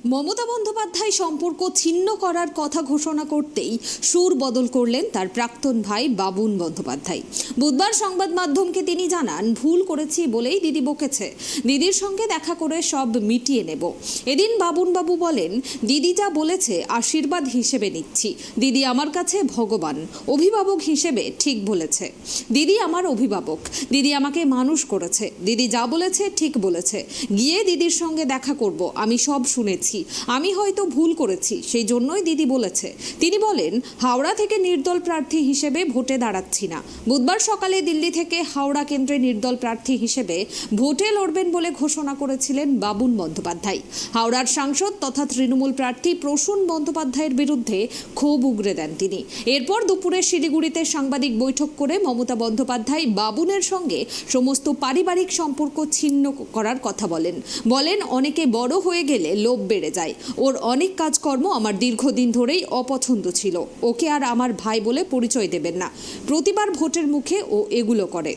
মমতা বন্দ্যোপাধ্যায় সম্পর্ক ছিন্ন করার কথা ঘোষণা করতেই সুর বদল করলেন তার প্রাক্তন ভাই বাবুন বন্দ্যোপাধ্যায়। বুধবার সংবাদ মাধ্যমকে তিনি জানান, ভুল করেছি বলেই দিদি বকেছে, দিদির সঙ্গে দেখা করে সব মিটিয়ে নেব। এদিন বাবু বলেন, দিদি যা বলেছে আশীর্বাদ হিসেবে নিচ্ছি, দিদি আমার কাছে ভগবান, অভিভাবক হিসেবে ঠিক বলেছে। দিদি আমার অভিভাবক, দিদি আমাকে মানুষ করেছে, দিদি যা বলেছে ঠিক বলেছে। গিয়ে দিদির সঙ্গে দেখা করব, আমি সব শুনেছি, আমি হয়তো ভুল করেছি, সেই জন্যই দিদি বলেছে। তিনি বলেন, হাওড়া থেকে নির্দল প্রার্থী হিসেবে ভোটে দাঁড়াচ্ছি না। বুধবার সকালে দিল্লি থেকে হাওড়া কেন্দ্রে নির্দল প্রার্থী হিসেবে ভোটে লড়বেন বলে ঘোষণা করেছিলেন বাবুন বন্দ্যোপাধ্যায়। হাওড়ার সাংসদ তথা তৃণমূল প্রার্থী প্রসূন বন্দ্যোপাধ্যায়ের বিরুদ্ধে ক্ষোভ উগরে দেন তিনি। এরপর দুপুরে শিলিগুড়িতে সাংবাদিক বৈঠক করে মমতা বন্দ্যোপাধ্যায় বাবুনের সঙ্গে সমস্ত পারিবারিক সম্পর্ক ছিন্ন করার কথা বলেন। অনেকে বড় হয়ে গেলে লোভ বেড়ে যায়, ওর অনেক কাজকর্ম আমার দীর্ঘদিন ধরেই অপছন্দ ছিল, ওকে আর আমার ভাই বলে পরিচয় দেবেন না, প্রতিবার ভোটের মুখে ও এগুলো করে।